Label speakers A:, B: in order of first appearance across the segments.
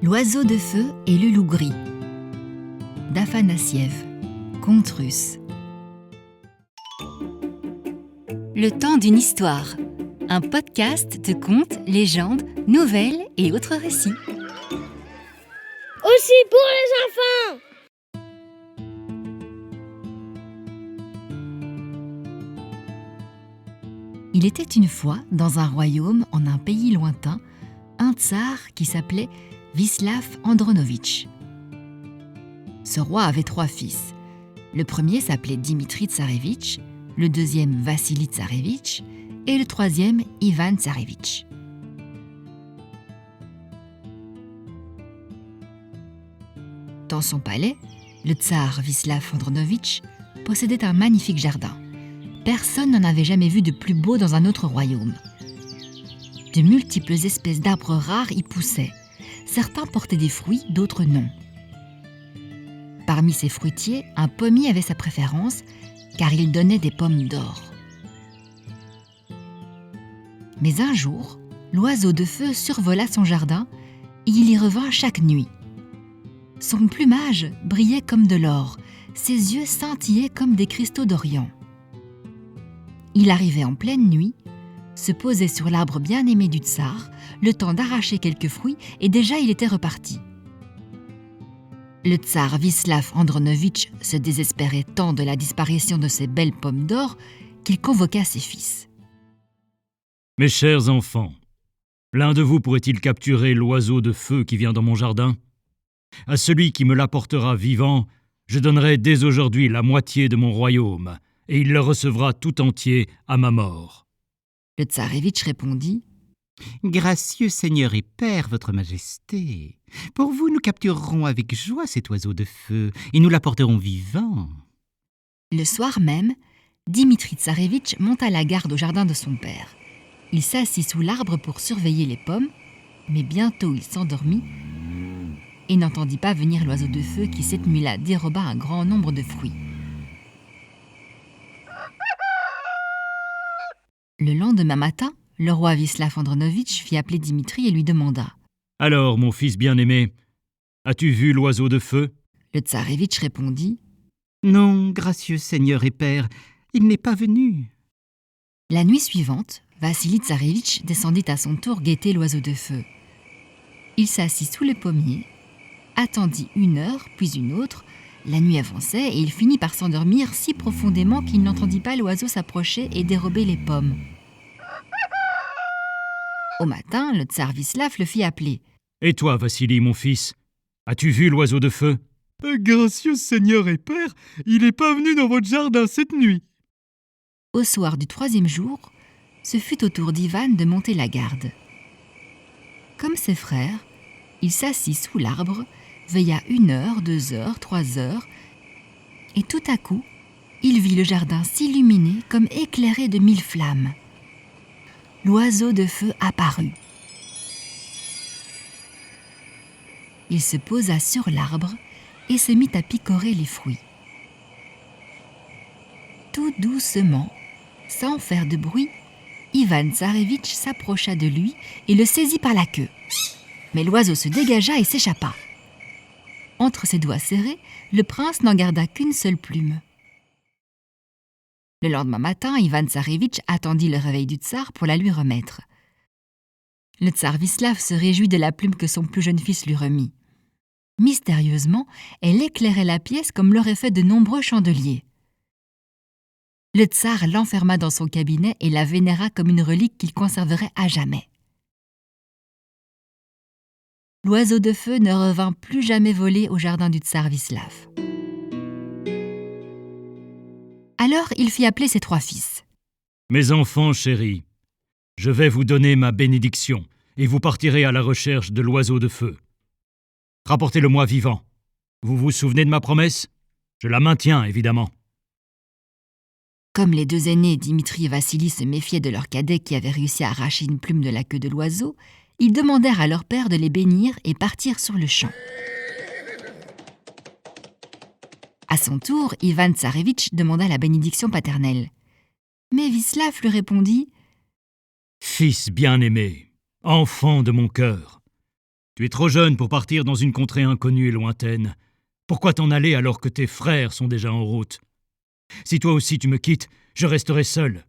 A: L'oiseau de feu et le loup gris d'Afanassiev, conte russe. Le temps d'une histoire, un podcast de contes, légendes, nouvelles et autres récits.
B: Aussi pour les enfants!
A: Il était une fois, dans un royaume en un pays lointain, un tsar qui s'appelait Vislav Andronovitch. Ce roi avait 3 fils. Le premier s'appelait Dimitri Tsarevitch, le deuxième Vassili Tsarevitch et le troisième Ivan Tsarevitch. Dans son palais, le tsar Vislav Andronovitch possédait un magnifique jardin. Personne n'en avait jamais vu de plus beau dans un autre royaume. De multiples espèces d'arbres rares y poussaient. Certains portaient des fruits, d'autres non. Parmi ces fruitiers, un pommier avait sa préférence, car il donnait des pommes d'or. Mais un jour, l'oiseau de feu survola son jardin et il y revint chaque nuit. Son plumage brillait comme de l'or, ses yeux scintillaient comme des cristaux d'Orient. Il arrivait en pleine nuit, se posait sur l'arbre bien-aimé du tsar, le temps d'arracher quelques fruits, et déjà il était reparti. Le tsar Vislav Andronovitch se désespérait tant de la disparition de ces belles pommes d'or qu'il convoqua ses fils.
C: « Mes chers enfants, l'un de vous pourrait-il capturer l'oiseau de feu qui vient dans mon jardin ? À celui qui me l'apportera vivant, je donnerai dès aujourd'hui la moitié de mon royaume, et il le recevra tout entier à ma mort. »
A: Le tsarevitch répondit :
D: « Gracieux Seigneur et Père, votre Majesté, pour vous nous capturerons avec joie cet oiseau de feu et nous l'apporterons vivant. »
A: Le soir même, Dimitri Tsarevitch monta la garde au jardin de son père. Il s'assit sous l'arbre pour surveiller les pommes, mais bientôt il s'endormit et n'entendit pas venir l'oiseau de feu qui cette nuit-là déroba un grand nombre de fruits. Le lendemain matin, le roi Vislav Andronovitch fit appeler Dimitri et lui demanda :
C: « Alors, mon fils bien-aimé, as-tu vu l'oiseau de feu ?»
A: Le tsarevitch répondit :
D: « Non, gracieux Seigneur et Père, il n'est pas venu. »
A: La nuit suivante, Vassili Tsarevitch descendit à son tour guetter l'oiseau de feu. Il s'assit sous le pommier, attendit 1 heure, puis une autre. La nuit avançait et il finit par s'endormir si profondément qu'il n'entendit pas l'oiseau s'approcher et dérober les pommes. Au matin, le tsar Vislav le fit appeler.
C: « Et toi, Vassili, mon fils, as-tu vu l'oiseau de feu ?»«
E: Gracieux Seigneur et Père, il n'est pas venu dans votre jardin cette nuit. »
A: Au soir du 3e jour, ce fut au tour d'Ivan de monter la garde. Comme ses frères, il s'assit sous l'arbre, veilla 1 heure, 2 heures, 3 heures, et tout à coup, il vit le jardin s'illuminer comme éclairé de 1000 flammes. L'oiseau de feu apparut. Il se posa sur l'arbre et se mit à picorer les fruits. Tout doucement, sans faire de bruit, Ivan Tsarevitch s'approcha de lui et le saisit par la queue. Mais l'oiseau se dégagea et s'échappa. Entre ses doigts serrés, le prince n'en garda qu'une seule plume. Le lendemain matin, Ivan Tsarevitch attendit le réveil du tsar pour la lui remettre. Le tsar Vislav se réjouit de la plume que son plus jeune fils lui remit. Mystérieusement, elle éclairait la pièce comme l'auraient fait de nombreux chandeliers. Le tsar l'enferma dans son cabinet et la vénéra comme une relique qu'il conserverait à jamais. L'oiseau de feu ne revint plus jamais voler au jardin du tsar Vislav. Alors il fit appeler ses 3 fils.
C: « Mes enfants chéris, je vais vous donner ma bénédiction et vous partirez à la recherche de l'oiseau de feu. Rapportez-le-moi vivant. Vous vous souvenez de ma promesse ? Je la maintiens, évidemment. »
A: Comme les 2 aînés, Dimitri et Vassili, se méfiaient de leur cadet qui avait réussi à arracher une plume de la queue de l'oiseau, ils demandèrent à leur père de les bénir et partirent sur le champ. À son tour, Ivan Tsarevitch demanda la bénédiction paternelle. Mais Vislav lui répondit :
C: « Fils bien-aimé, enfant de mon cœur, Tu es trop jeune pour partir dans une contrée inconnue et lointaine. Pourquoi t'en aller alors que tes frères sont déjà en route? Si toi aussi tu me quittes, je resterai seul.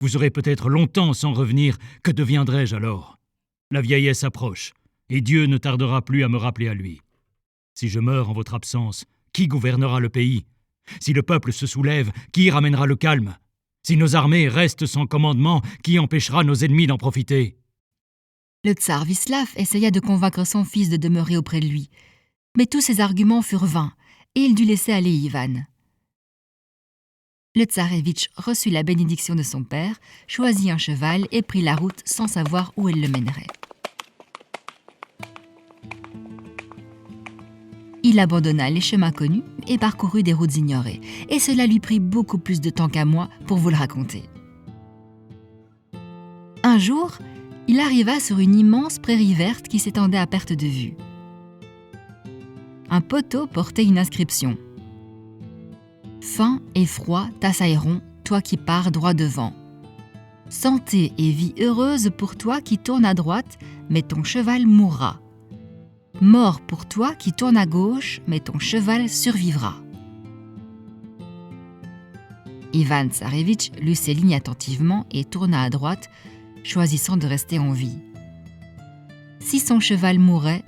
C: Vous aurez peut-être longtemps sans revenir, que deviendrai-je alors? La vieillesse approche, et Dieu ne tardera plus à me rappeler à lui. Si je meurs en votre absence, qui gouvernera le pays? Si le peuple se soulève, qui ramènera le calme? Si nos armées restent sans commandement, qui empêchera nos ennemis d'en profiter?
A: Le tsar Vislav essaya de convaincre son fils de demeurer auprès de lui, mais tous ses arguments furent vains, et il dut laisser aller Ivan. Le tsarévitch reçut la bénédiction de son père, choisit un cheval et prit la route sans savoir où elle le mènerait. Il abandonna les chemins connus et parcourut des routes ignorées, et cela lui prit beaucoup plus de temps qu'à moi pour vous le raconter. Un jour, il arriva sur une immense prairie verte qui s'étendait à perte de vue. Un poteau portait une inscription. « Faim et froid t'assailleront, toi qui pars droit devant. Santé et vie heureuse pour toi qui tourne à droite, mais ton cheval mourra. Mort pour toi qui tourne à gauche, mais ton cheval survivra. » Ivan Tsarévitch lut ces lignes attentivement et tourna à droite, choisissant de rester en vie. Si son cheval mourait,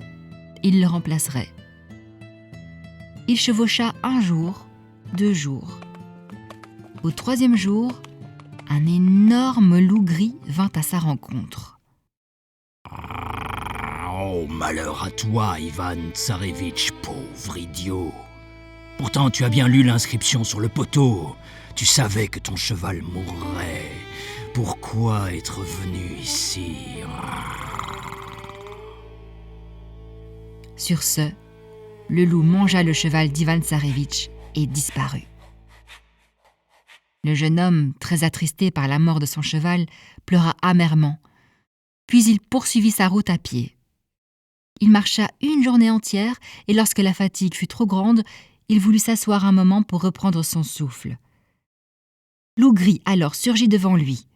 A: il le remplacerait. Il chevaucha 1 jour, 2 jours. Au 3e jour, un énorme loup gris vint à sa rencontre.
C: Oh, malheur à toi, Ivan Tsarévitch, pauvre idiot. Pourtant, tu as bien lu l'inscription sur le poteau. Tu savais que ton cheval mourrait. Pourquoi être venu ici?
A: Sur ce, le loup mangea le cheval d'Ivan Tsarévitch et disparut. Le jeune homme, très attristé par la mort de son cheval, pleura amèrement. Puis il poursuivit sa route à pied. Il marcha 1 journée entière et lorsque la fatigue fut trop grande, il voulut s'asseoir un moment pour reprendre son souffle. Loup gris alors surgit devant lui.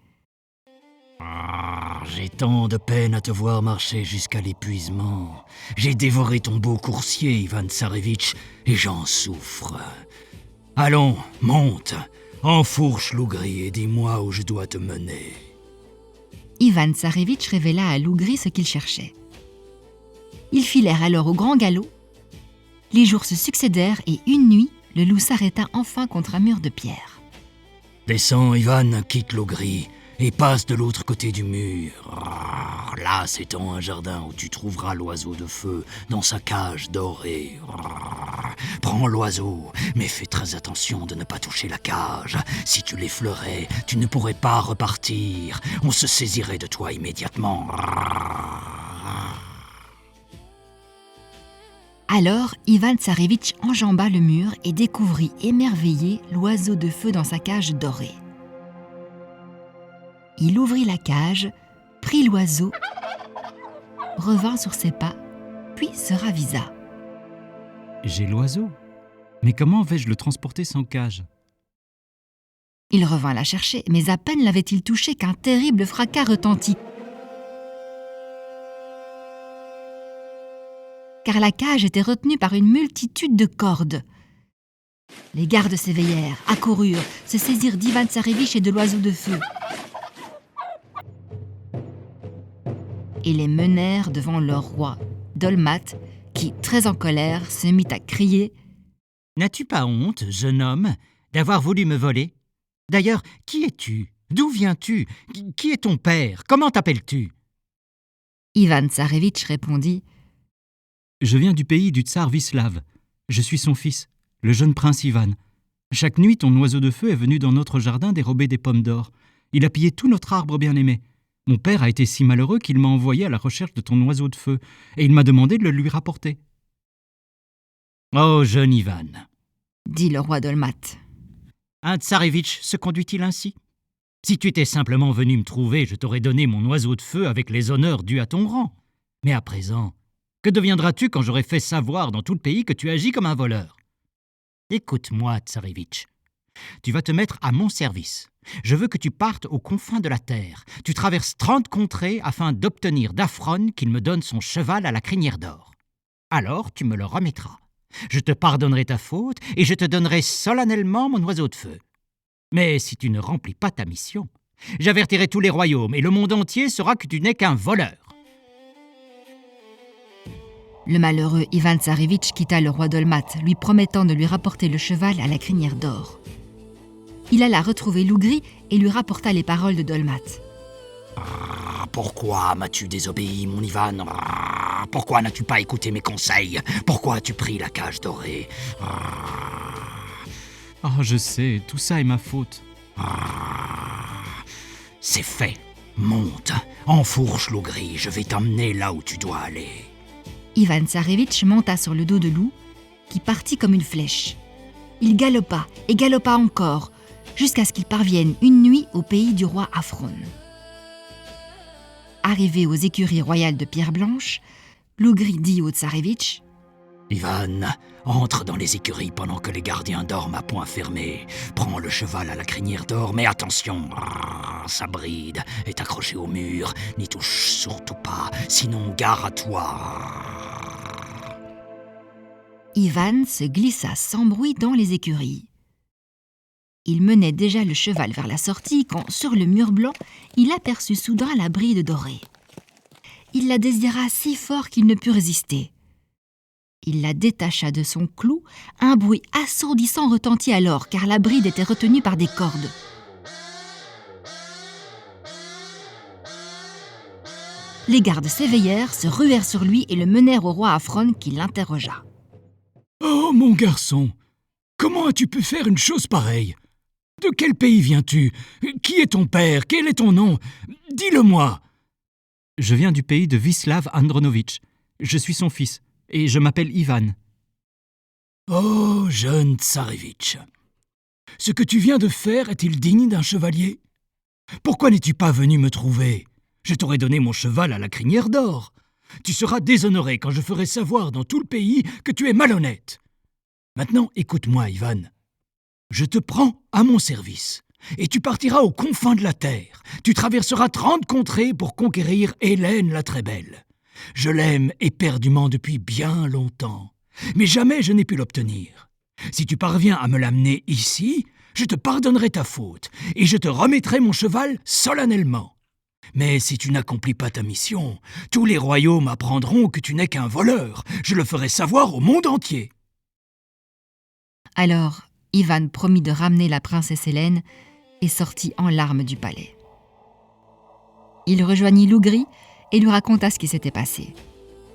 C: J'ai tant de peine à te voir marcher jusqu'à l'épuisement. J'ai dévoré ton beau coursier, Ivan Tsarévitch, et j'en souffre. Allons, monte, enfourche Loup gris et dis-moi où je dois te mener.
A: Ivan Tsarévitch révéla à Loup gris ce qu'il cherchait. Ils filèrent alors au grand galop. Les jours se succédèrent et une nuit, le loup s'arrêta enfin contre un mur de pierre.
C: Descends, Ivan, quitte Loup gris et passe de l'autre côté du mur. Là s'étend un jardin où tu trouveras l'oiseau de feu dans sa cage dorée. Prends l'oiseau, mais fais très attention de ne pas toucher la cage. Si tu l'effleurais, tu ne pourrais pas repartir. On se saisirait de toi immédiatement.
A: Alors, Ivan Tsarévitch enjamba le mur et découvrit émerveillé l'oiseau de feu dans sa cage dorée. Il ouvrit la cage, prit l'oiseau, revint sur ses pas, puis se ravisa.
D: J'ai l'oiseau, mais comment vais-je le transporter sans cage?
A: Il revint la chercher, mais à peine l'avait-il touché qu'un terrible fracas retentit. Car la cage était retenue par une multitude de cordes. Les gardes s'éveillèrent, accoururent, se saisirent d'Ivan Tsarévitch et de l'oiseau de feu. Et les menèrent devant leur roi, Dolmat, qui, très en colère, se mit à crier
D: « N'as-tu pas honte, jeune homme, d'avoir voulu me voler? D'ailleurs, qui es-tu? D'où viens-tu? Qui est ton père? Comment t'appelles-tu »
A: Ivan Tsarévitch répondit
E: « Je viens du pays du tsar Vislav. Je suis son fils, le jeune prince Ivan. Chaque nuit, ton oiseau de feu est venu dans notre jardin dérober des pommes d'or. Il a pillé tout notre arbre bien-aimé. Mon père a été si malheureux qu'il m'a envoyé à la recherche de ton oiseau de feu, et il m'a demandé de le lui rapporter. »«
C: Oh, jeune Ivan,
A: dit le roi Dolmat.
D: Un tsarévitch se conduit-il ainsi?
C: Si tu étais simplement venu me trouver, je t'aurais donné mon oiseau de feu avec les honneurs dus à ton rang. Mais à présent, que deviendras-tu quand j'aurai fait savoir dans tout le pays que tu agis comme un voleur? Écoute-moi, tsarévitch.
D: Tu vas te mettre à mon service. Je veux que tu partes aux confins de la terre. Tu traverses 30 contrées afin d'obtenir d'Aphron qu'il me donne son cheval à la crinière d'or. Alors tu me le remettras. Je te pardonnerai ta faute et je te donnerai solennellement mon oiseau de feu. Mais si tu ne remplis pas ta mission, j'avertirai tous les royaumes et le monde entier saura que tu n'es qu'un voleur.
A: Le malheureux Ivan Tsarevitch quitta le roi Dolmat, lui promettant de lui rapporter le cheval à la crinière d'or. Il alla retrouver Lougri et lui rapporta les paroles de Dolmat.
F: Pourquoi m'as-tu désobéi, mon Ivan? Pourquoi n'as-tu pas écouté mes conseils? Pourquoi as-tu pris la cage dorée?
E: Oh, je sais, tout ça est ma faute.
F: C'est fait. Monte, enfourche Lougri, je vais t'emmener là où tu dois aller.
A: Ivan Tsarevitch monta sur le dos de loup, qui partit comme une flèche. Il galopa et galopa encore, jusqu'à ce qu'il parvienne une nuit au pays du roi Aphron. Arrivé aux écuries royales de Pierre Blanche, Lougri dit au Tsarevitch :
F: « Ivan, entre dans les écuries pendant que les gardiens dorment à poing fermé. Prends le cheval à la crinière d'or, mais attention, sa bride est accrochée au mur. N'y touche surtout pas, sinon gare à toi. »
A: Ivan se glissa sans bruit dans les écuries. Il menait déjà le cheval vers la sortie quand, sur le mur blanc, il aperçut soudain la bride dorée. Il la désira si fort qu'il ne put résister. Il la détacha de son clou, un bruit assourdissant retentit alors car la bride était retenue par des cordes. Les gardes s'éveillèrent, se ruèrent sur lui et le menèrent au roi Aphron qui l'interrogea.
C: « Oh, mon garçon, comment as-tu pu faire une chose pareille? De quel pays viens-tu? Qui est ton père? Quel est ton nom? Dis-le-moi !»«
E: Je viens du pays de Vislav Andronovitch. Je suis son fils, et je m'appelle Ivan. »«
C: Oh, jeune Tsarevitch, ce que tu viens de faire est-il digne d'un chevalier? Pourquoi n'es-tu pas venu me trouver? Je t'aurais donné mon cheval à la crinière d'or. Tu seras déshonoré quand je ferai savoir dans tout le pays que tu es malhonnête. Maintenant, écoute-moi, Ivan. Je te prends à mon service, et tu partiras aux confins de la terre. Tu traverseras 30 contrées pour conquérir Hélène la très belle. Je l'aime éperdument depuis bien longtemps, mais jamais je n'ai pu l'obtenir. Si tu parviens à me l'amener ici, je te pardonnerai ta faute, et je te remettrai mon cheval solennellement. Mais si tu n'accomplis pas ta mission, tous les royaumes apprendront que tu n'es qu'un voleur. Je le ferai savoir au monde entier. »
A: Alors, Ivan promit de ramener la princesse Hélène et sortit en larmes du palais. Il rejoignit Lougri et lui raconta ce qui s'était passé.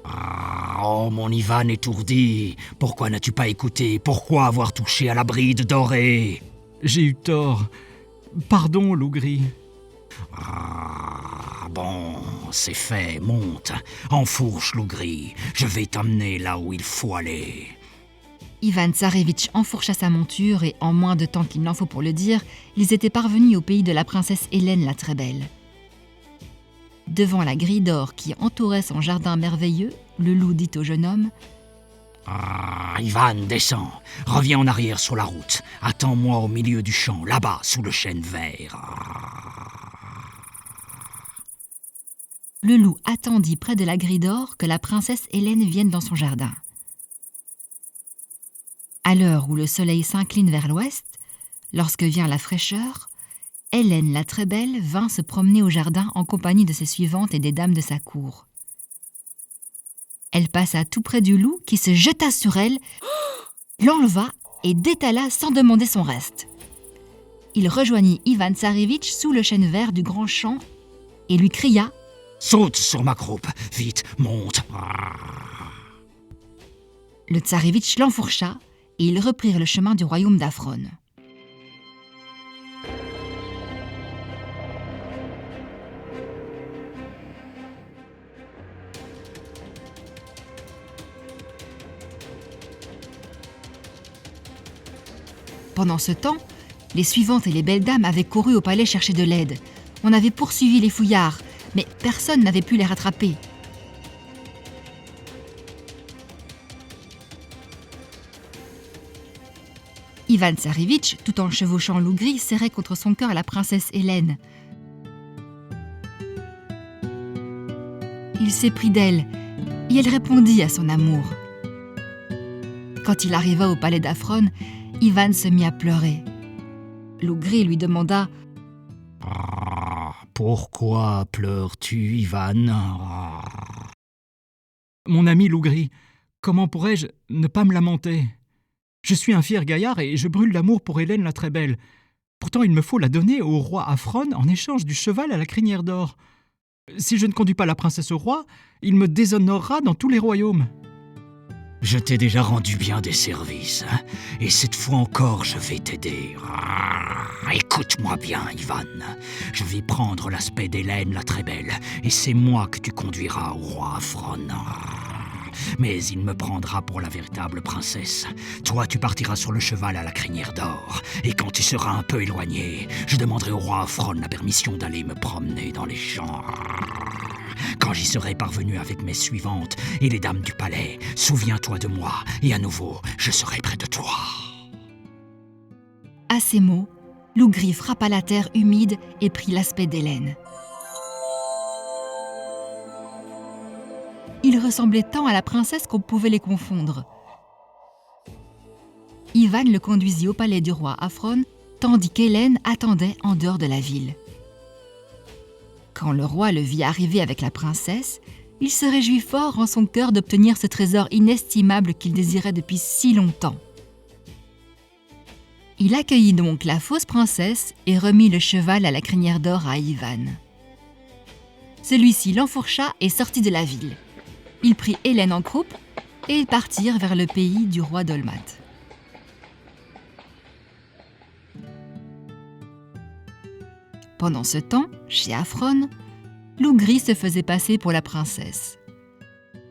F: « Oh, mon Ivan étourdi, pourquoi n'as-tu pas écouté? Pourquoi avoir touché à la bride dorée? » »«
E: J'ai eu tort. Pardon, Lougri. » »«
F: Bon, c'est fait, monte, enfourche Lougri, je vais t'emmener là où il faut aller. »
A: Ivan Tsarevitch enfourcha sa monture et, en moins de temps qu'il n'en faut pour le dire, ils étaient parvenus au pays de la princesse Hélène la très belle. Devant la grille d'or qui entourait son jardin merveilleux, le loup dit au jeune homme :
F: « Ivan, descends, reviens en arrière sur la route, attends-moi au milieu du champ, là-bas, sous le chêne vert. »
A: Le loup attendit près de la grille d'or que la princesse Hélène vienne dans son jardin. À l'heure où le soleil s'incline vers l'ouest, lorsque vient la fraîcheur, Hélène la très belle vint se promener au jardin en compagnie de ses suivantes et des dames de sa cour. Elle passa tout près du loup qui se jeta sur elle, l'enleva et détala sans demander son reste. Il rejoignit Ivan Tsarevitch sous le chêne vert du grand champ et lui cria :
F: « Saute sur ma croupe, vite, monte !»
A: Le Tsarevitch l'enfourcha et ils reprirent le chemin du royaume d'Aphron. Pendant ce temps, les suivantes et les belles dames avaient couru au palais chercher de l'aide. On avait poursuivi les fouillards, mais personne n'avait pu les rattraper. Ivan Tsarevitch, tout en chevauchant Lougri, serrait contre son cœur la princesse Hélène. Il s'éprit d'elle et elle répondit à son amour. Quand il arriva au palais d'Afron, Ivan se mit à pleurer. Lougri lui demanda
F: « Pourquoi pleures-tu, Ivan ?»«
E: Mon ami Lougri, comment pourrais-je ne pas me lamenter ? Je suis un fier gaillard et je brûle d'amour pour Hélène la très belle. Pourtant, il me faut la donner au roi Afron en échange du cheval à la crinière d'or. Si je ne conduis pas la princesse au roi, il me déshonorera dans tous les royaumes. »
F: Je t'ai déjà rendu bien des services, hein, et cette fois encore je vais t'aider. Écoute-moi bien, Ivan. Je vais prendre l'aspect d'Hélène la très belle, et c'est moi que tu conduiras au roi Afron. Mais il me prendra pour la véritable princesse. Toi, tu partiras sur le cheval à la crinière d'or, et quand tu seras un peu éloigné, je demanderai au roi Afron la permission d'aller me promener dans les champs. Quand j'y serai parvenu avec mes suivantes et les dames du palais, souviens-toi de moi, et à nouveau, je serai près de toi.
A: À ces mots, Lougri frappa la terre humide et prit l'aspect d'Hélène. Il ressemblait tant à la princesse qu'on pouvait les confondre. Ivan le conduisit au palais du roi Afron, tandis qu'Hélène attendait en dehors de la ville. Quand le roi le vit arriver avec la princesse, il se réjouit fort en son cœur d'obtenir ce trésor inestimable qu'il désirait depuis si longtemps. Il accueillit donc la fausse princesse et remit le cheval à la crinière d'or à Ivan. Celui-ci l'enfourcha et sortit de la ville. Il prit Hélène en croupe et ils partirent vers le pays du roi Dolmat. Pendant ce temps, chez Afron, Lougri se faisait passer pour la princesse.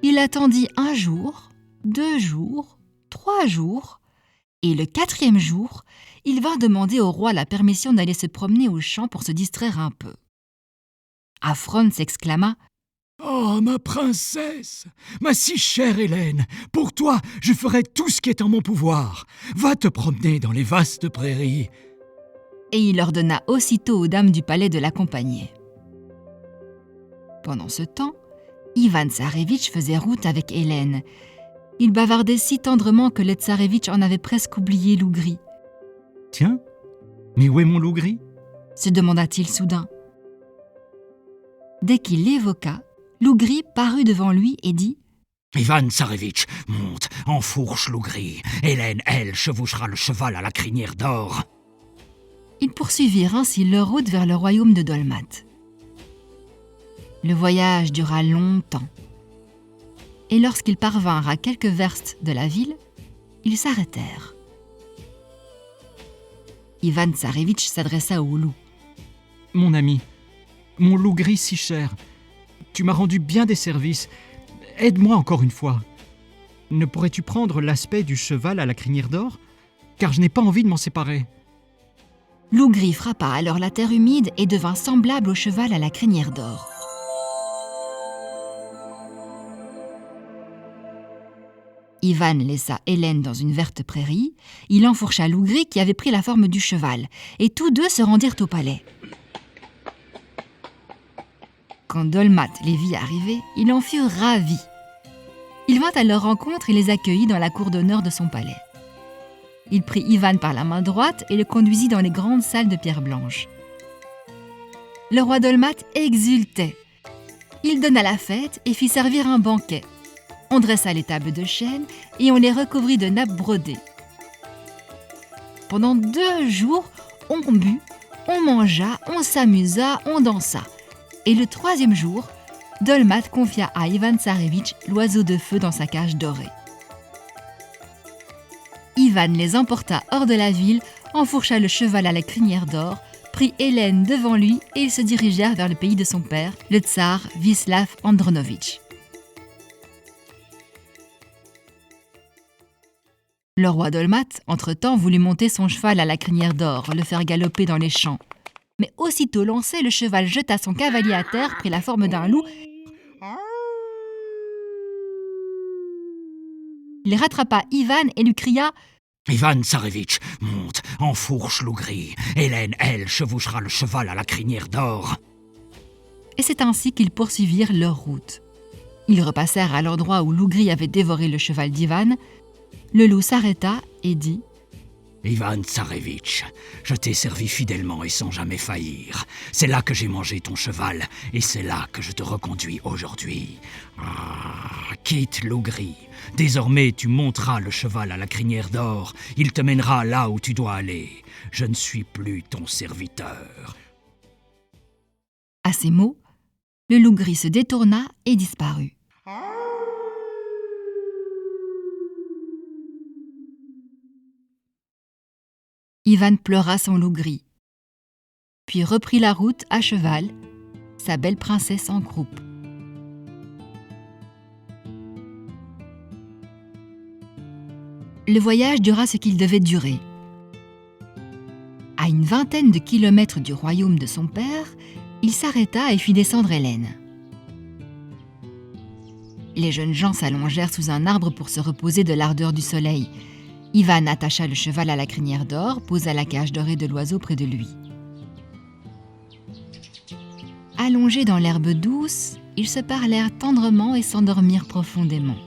A: Il attendit 1 jour, 2 jours, 3 jours, et le 4e jour, il vint demander au roi la permission d'aller se promener au champ pour se distraire un peu. Afron s'exclama
F: « Oh, ma princesse, ma si chère Hélène, pour toi, je ferai tout ce qui est en mon pouvoir. Va te promener dans les vastes prairies. »
A: et il ordonna aussitôt aux dames du palais de l'accompagner. Pendant ce temps, Ivan Tsarevitch faisait route avec Hélène. Il bavardait si tendrement que les Tsarevitch en avaient presque oublié Lougri.
E: « Tiens, mais où est mon Lougri ?»
A: se demanda-t-il soudain. Dès qu'il l'évoqua, Lougri parut devant lui et dit
F: « Ivan Tsarevitch, monte, enfourche Lougri. Hélène, elle, chevauchera le cheval à la crinière d'or. »
A: Ils poursuivirent ainsi leur route vers le royaume de Dolmat. Le voyage dura longtemps. Et lorsqu'ils parvinrent à quelques verstes de la ville, ils s'arrêtèrent. Ivan Tsarevitch s'adressa au loup.
E: « Mon ami, mon Lougri si cher, tu m'as rendu bien des services. Aide-moi encore une fois. Ne pourrais-tu prendre l'aspect du cheval à la crinière d'or ? Car je n'ai pas envie de m'en séparer. »
A: Lougri frappa alors la terre humide et devint semblable au cheval à la crinière d'or. Ivan laissa Hélène dans une verte prairie, il enfourcha Lougri qui avait pris la forme du cheval, et tous deux se rendirent au palais. Quand Dolmat les vit arriver, il en fut ravi. Il vint à leur rencontre et les accueillit dans la cour d'honneur de son palais. Il prit Ivan par la main droite et le conduisit dans les grandes salles de pierre blanche. Le roi Dolmat exultait. Il donna la fête et fit servir un banquet. On dressa les tables de chêne et on les recouvrit de nappes brodées. Pendant 2 jours, on but, on mangea, on s'amusa, on dansa. Et le 3e jour, Dolmat confia à Ivan Tsarevitch l'oiseau de feu dans sa cage dorée. Ivan les emporta hors de la ville, enfourcha le cheval à la crinière d'or, prit Hélène devant lui et ils se dirigèrent vers le pays de son père, le tsar Vislav Andronovitch. Le roi Dolmat, entre-temps, voulut monter son cheval à la crinière d'or, le faire galoper dans les champs. Mais aussitôt lancé, le cheval jeta son cavalier à terre, prit la forme d'un loup. Il rattrapa Ivan et lui cria
F: Ivan Tsarevitch, monte, enfourche l'ougri. Hélène, elle, chevauchera le cheval à la crinière d'or. »
A: Et c'est ainsi qu'ils poursuivirent leur route. Ils repassèrent à l'endroit où l'ougri avait dévoré le cheval d'Ivan. Le loup s'arrêta et dit
F: « Ivan Tsarevitch, je t'ai servi fidèlement et sans jamais faillir. C'est là que j'ai mangé ton cheval, et c'est là que je te reconduis aujourd'hui. Quitte l'ougri. Désormais, tu monteras le cheval à la crinière d'or. Il te mènera là où tu dois aller. Je ne suis plus ton serviteur. »
A: À ces mots, le loup gris se détourna et disparut. Ivan pleura son loup gris, puis reprit la route à cheval, sa belle princesse en croupe. Le voyage dura ce qu'il devait durer. À une vingtaine de kilomètres du royaume de son père, il s'arrêta et fit descendre Hélène. Les jeunes gens s'allongèrent sous un arbre pour se reposer de l'ardeur du soleil. Ivan attacha le cheval à la crinière d'or, posa la cage dorée de l'oiseau près de lui. Allongés dans l'herbe douce, ils se parlèrent tendrement et s'endormirent profondément.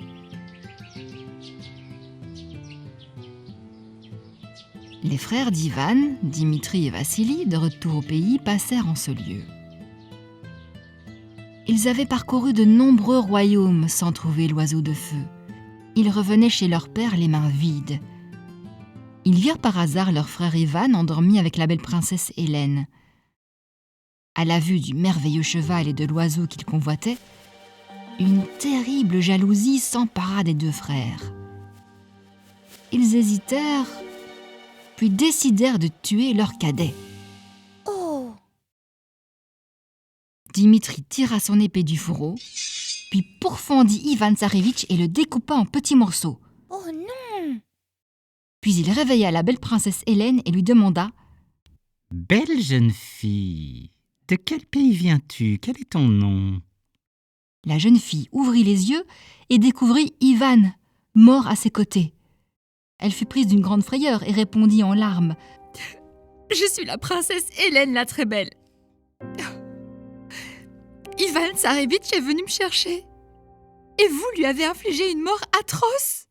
A: Les frères d'Ivan, Dimitri et Vassili, de retour au pays, passèrent en ce lieu. Ils avaient parcouru de nombreux royaumes sans trouver l'oiseau de feu. Ils revenaient chez leur père les mains vides. Ils virent par hasard leur frère Ivan endormi avec la belle princesse Hélène. À la vue du merveilleux cheval et de l'oiseau qu'ils convoitaient, une terrible jalousie s'empara des deux frères. Ils hésitèrent, puis décidèrent de tuer leur cadet.
B: Oh!
A: Dimitri tira son épée du fourreau, puis pourfendit Ivan Tsarevitch et le découpa en petits morceaux.
B: Oh non!
A: Puis il réveilla la belle princesse Hélène et lui demanda
D: « Belle jeune fille, de quel pays viens-tu? Quel est ton nom ?»
A: La jeune fille ouvrit les yeux et découvrit Ivan, mort à ses côtés. Elle fut prise d'une grande frayeur et répondit en larmes « Je suis la princesse Hélène la très belle. Ivan Tsarevitch est venu me chercher. Et vous lui avez infligé une mort atroce.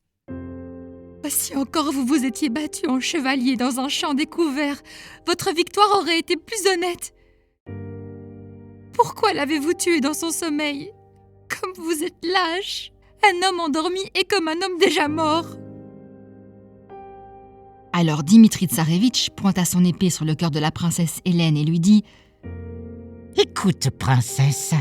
A: Si encore vous vous étiez battu en chevalier dans un champ découvert, votre victoire aurait été plus honnête. Pourquoi l'avez-vous tué dans son sommeil? Comme vous êtes lâche, un homme endormi est comme un homme déjà mort. » Alors Dimitri Tsarevitch pointa son épée sur le cœur de la princesse Hélène et lui dit
D: « Écoute, princesse,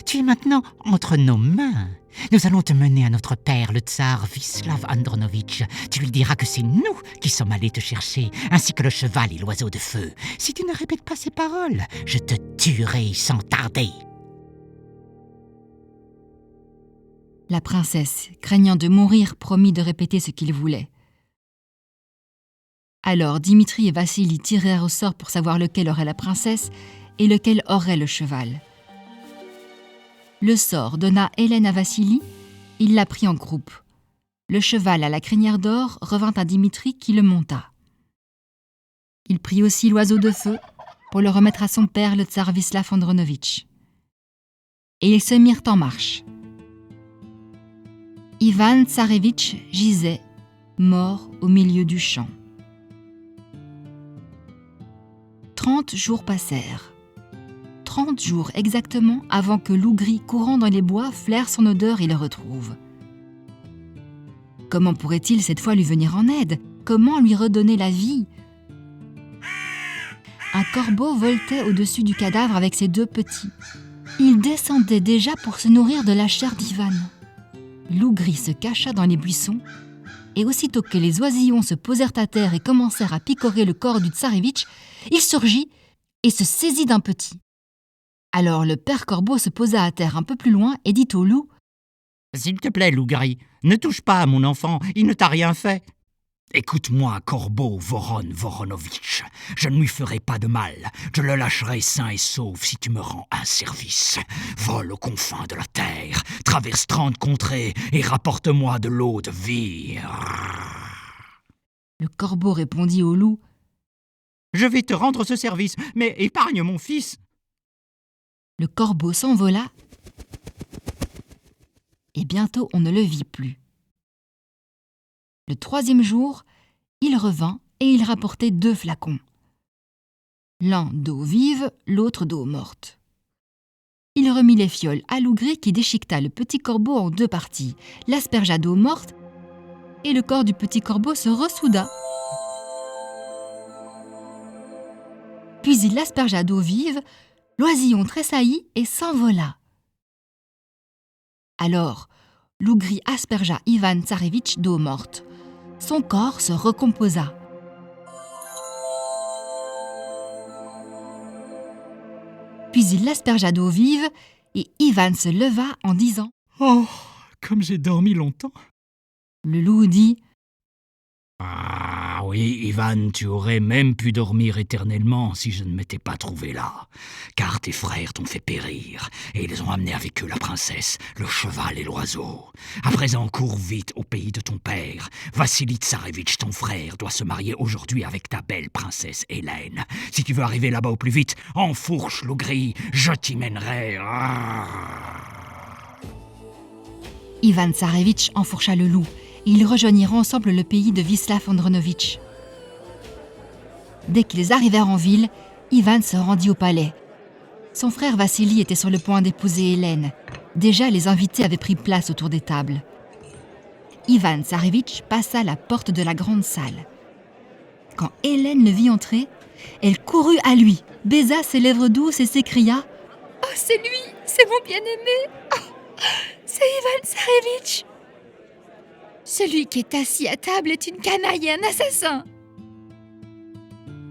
D: tu es maintenant entre nos mains. Nous allons te mener à notre père, le tsar Vislav Andronovitch. Tu lui diras que c'est nous qui sommes allés te chercher, ainsi que le cheval et l'oiseau de feu. Si tu ne répètes pas ces paroles, je te tuerai sans tarder. »
A: La princesse, craignant de mourir, promit de répéter ce qu'il voulait. Alors Dimitri et Vassili tirèrent au sort pour savoir lequel aurait la princesse et lequel aurait le cheval. Le sort donna Hélène à Vassili, il la prit en croupe. Le cheval à la crinière d'or revint à Dimitri qui le monta. Il prit aussi l'oiseau de feu pour le remettre à son père, le tsar Vislav Andronovitch. Et ils se mirent en marche. Ivan Tsarevitch gisait, mort au milieu du champ. 30 jours passèrent. 30 jours exactement avant que l'ougri courant dans les bois flaire son odeur et le retrouve. Comment pourrait-il cette fois lui venir en aide? Comment lui redonner la vie? Un corbeau voltait au-dessus du cadavre avec ses deux petits. Il descendait déjà pour se nourrir de la chair d'Ivan. L'ougri se cacha dans les buissons, et aussitôt que les oisillons se posèrent à terre et commencèrent à picorer le corps du tsarevitch, il surgit et se saisit d'un petit. Alors le père corbeau se posa à terre un peu plus loin et dit au loup
D: « S'il te plaît, loup-gris, ne touche pas à mon enfant, il ne t'a rien fait. »
F: « Écoute-moi, corbeau Voron Voronovitch, je ne lui ferai pas de mal. Je le lâcherai sain et sauf si tu me rends un service. Vole aux confins de la terre, traverse 30 contrées et rapporte-moi de l'eau de vie. »
A: Le corbeau répondit au loup.
D: Je vais te rendre ce service, mais épargne mon fils.
A: Le corbeau s'envola et bientôt on ne le vit plus. Le 3e jour, il revint et il rapportait 2 flacons. L'un d'eau vive, l'autre d'eau morte. Il remit les fioles à loup gris qui déchiqueta le petit corbeau en 2 parties, l'aspergea d'eau morte et le corps du petit corbeau se ressouda. Puis il l'aspergea d'eau vive, l'oisillon tressaillit et s'envola. Alors, loup gris aspergea Ivan Tsarévitch d'eau morte. Son corps se recomposa. Puis il l'aspergea d'eau vive et Ivan se leva en disant
E: « Oh, comme j'ai dormi longtemps !»
A: Le loup dit
F: Ah oui, Ivan, tu aurais même pu dormir éternellement si je ne m'étais pas trouvé là. Car tes frères t'ont fait périr, et ils ont amené avec eux la princesse, le cheval et l'oiseau. À présent, cours vite au pays de ton père. Vassili Tsarevitch, ton frère, doit se marier aujourd'hui avec ta belle princesse Hélène. Si tu veux arriver là-bas au plus vite, enfourche loup gris, je t'y mènerai.
A: Ivan Tsarévitch enfourcha le loup. Ils rejoignirent ensemble le pays de Vislav Andronovitch. Dès qu'ils arrivèrent en ville, Ivan se rendit au palais. Son frère Vassili était sur le point d'épouser Hélène. Déjà, les invités avaient pris place autour des tables. Ivan Tsarévitch passa la porte de la grande salle. Quand Hélène le vit entrer, elle courut à lui, baisa ses lèvres douces et s'écria
B: Oh, c'est lui, c'est mon bien-aimé. Oh, c'est Ivan Tsarévitch. Celui qui est assis à table est une canaille et un assassin. »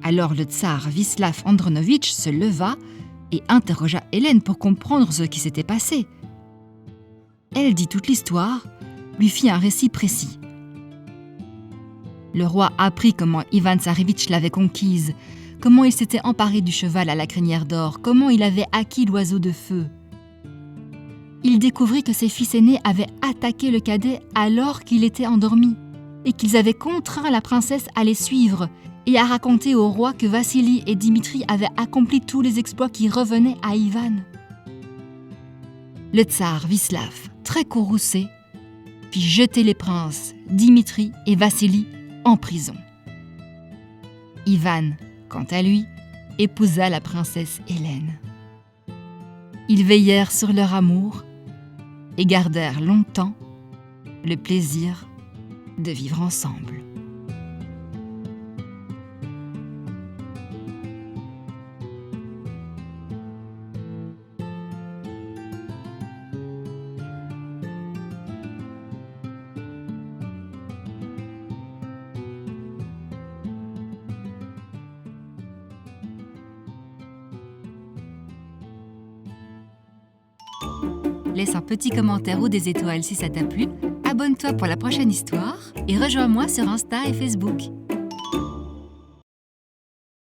A: Alors le tsar Vislav Andronovitch se leva et interrogea Hélène pour comprendre ce qui s'était passé. Elle dit toute l'histoire, lui fit un récit précis. Le roi apprit comment Ivan Tsarévitch l'avait conquise, comment il s'était emparé du cheval à la crinière d'or, comment il avait acquis l'oiseau de feu. Il découvrit que ses fils aînés avaient attaqué le cadet alors qu'il était endormi et qu'ils avaient contraint la princesse à les suivre et à raconter au roi que Vassili et Dimitri avaient accompli tous les exploits qui revenaient à Ivan. Le tsar Vislav, très courroucé, fit jeter les princes Dimitri et Vassili en prison. Ivan, quant à lui, épousa la princesse Hélène. Ils veillèrent sur leur amour et gardèrent longtemps le plaisir de vivre ensemble. Laisse un petit commentaire ou des étoiles si ça t'a plu, abonne-toi pour la prochaine histoire et rejoins-moi sur Insta et Facebook.